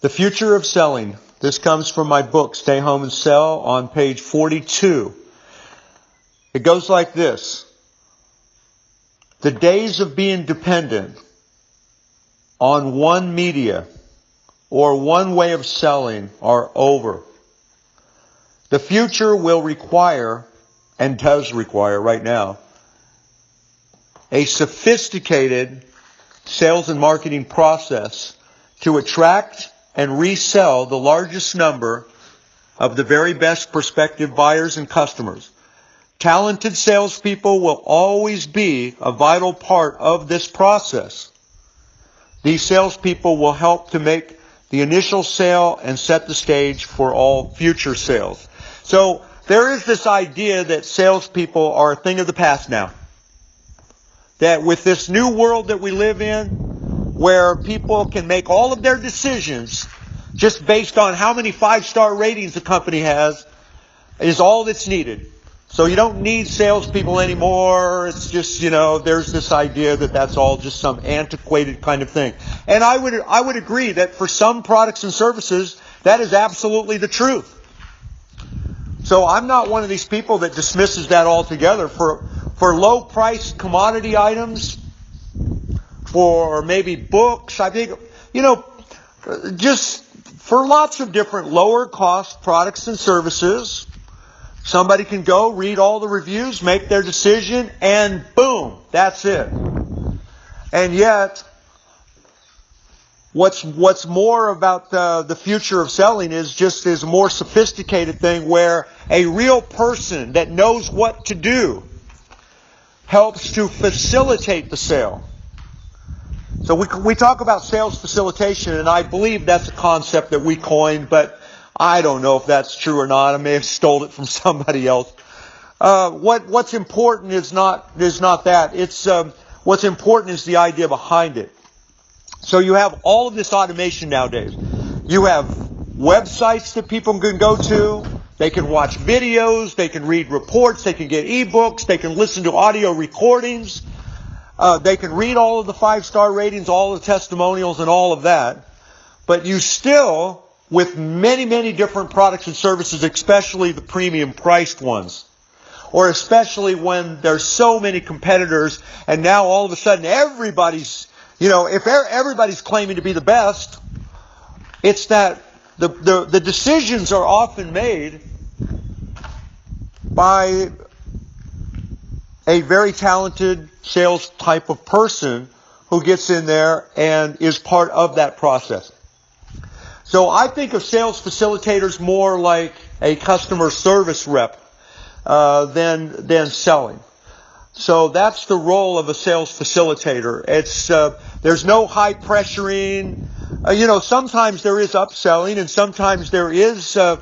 The future of selling. This comes from my book, Stay Home and Sell, on page 42. It goes like this. The days of being dependent on one media or one way of selling are over. The future will require, and does require right now, a sophisticated sales and marketing process to attract and resell the largest number of the very best prospective buyers and customers. Talented salespeople will always be a vital part of this process. These salespeople will help to make the initial sale and set the stage for all future sales. So there is this idea that salespeople are a thing of the past now. That with this new world that we live in, where people can make all of their decisions just based on how many 5-star ratings the company has, is all that's needed. So you don't need salespeople anymore. It's just, there's this idea that that's all just some antiquated kind of thing. And I would agree that for some products and services, that is absolutely the truth. So I'm not one of these people that dismisses that altogether. For low-priced commodity items, for maybe books, I think, just for lots of different lower-cost products and services, somebody can go read all the reviews, make their decision, and boom, that's it. And yet, what's more about the future of selling is just this more sophisticated thing where a real person that knows what to do helps to facilitate the sale. So we talk about sales facilitation, and I believe that's a concept that we coined, but I don't know if that's true or not. I may have stole it from somebody else. What's important is not that. It's what's important is the idea behind it. So you have all of this automation nowadays. You have websites that people can go to. They can watch videos. They can read reports. They can get ebooks. They can listen to audio recordings. They can read all of the 5-star ratings, all the testimonials, and all of that. But you still, with many, many different products and services, especially the premium priced ones, or especially when there's so many competitors, and now all of a sudden everybody's, if everybody's claiming to be the best, it's that the decisions are often made by a very talented sales type of person who gets in there and is part of that process. So I think of sales facilitators more like a customer service rep than selling. So that's the role of a sales facilitator. It's there's no high pressuring. Sometimes there is upselling, and sometimes there is some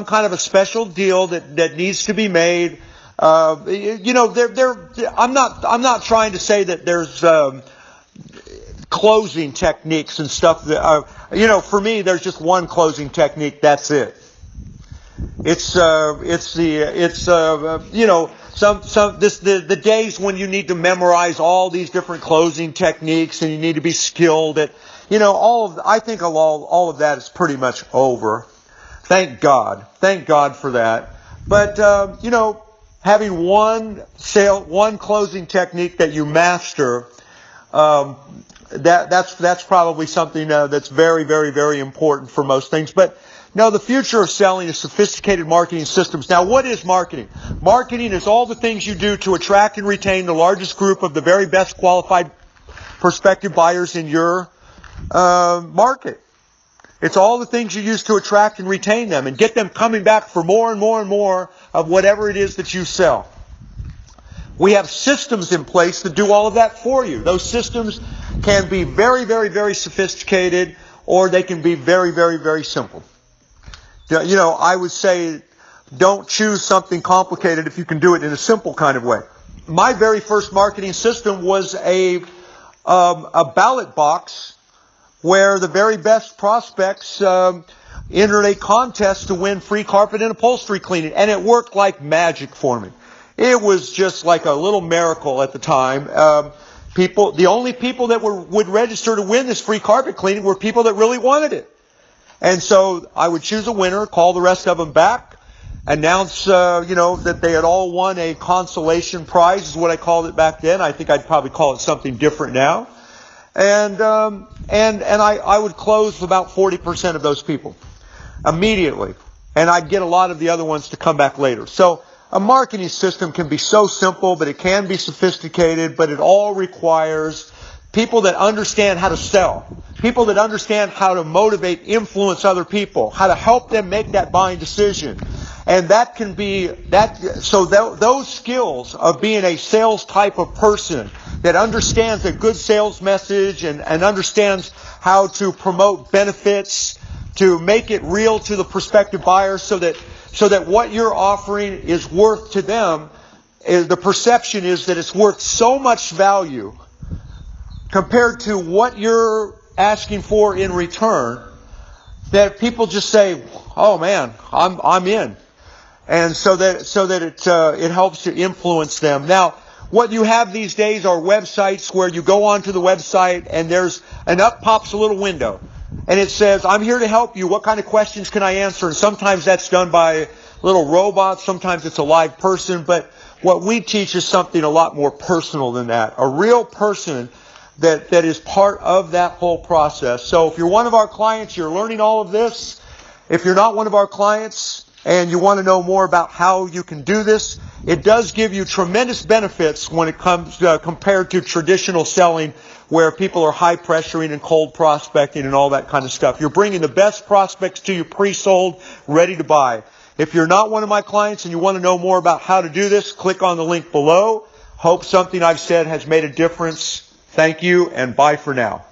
kind of a special deal that needs to be made. I'm not trying to say that there's closing techniques and stuff that for me there's just one closing technique. That's it. The days when you need to memorize all these different closing techniques and you need to be skilled at I think all of that is pretty much over. Thank God for that. But having one closing technique that you master, that's probably something that's very, very, very important for most things. But no, the future of selling is sophisticated marketing systems. Now, what is marketing? Marketing is all the things you do to attract and retain the largest group of the very best qualified prospective buyers in your market. It's all the things you use to attract and retain them and get them coming back for more and more and more of whatever it is that you sell. We have systems in place that do all of that for you. Those systems can be very, very, very sophisticated, or they can be very, very, very simple. I would say don't choose something complicated if you can do it in a simple kind of way. My very first marketing system was a ballot box where the very best prospects entered a contest to win free carpet and upholstery cleaning, and it worked like magic for me. It was just like a little miracle at the time. The only people that would register to win this free carpet cleaning were people that really wanted it. And so I would choose a winner, call the rest of them back, announce, that they had all won a consolation prize, is what I called it back then. I think I'd probably call it something different now. And I would close about 40% of those people immediately. And I'd get a lot of the other ones to come back later. So a marketing system can be so simple, but it can be sophisticated, but it all requires people that understand how to sell, people that understand how to motivate, influence other people, how to help them make that buying decision. And that can be, those skills of being a sales type of person that understands a good sales message and understands how to promote benefits, to make it real to the prospective buyer so that what you're offering is worth to them, the perception is that it's worth so much value compared to what you're asking for in return that people just say, "Oh man, I'm in," and so that it helps to influence them. Now, what you have these days are websites where you go onto the website and up pops a little window, and it says, "I'm here to help you. What kind of questions can I answer?" And sometimes that's done by little robots. Sometimes it's a live person. But what we teach is something a lot more personal than that. A real person that is part of that whole process. So if you're one of our clients, you're learning all of this. If you're not one of our clients and you want to know more about how you can do this, it does give you tremendous benefits when it comes compared to traditional selling where people are high pressuring and cold prospecting and all that kind of stuff. You're bringing the best prospects to you pre-sold, ready to buy. If you're not one of my clients and you want to know more about how to do this, click on the link below. Hope something I've said has made a difference. Thank you, and bye for now.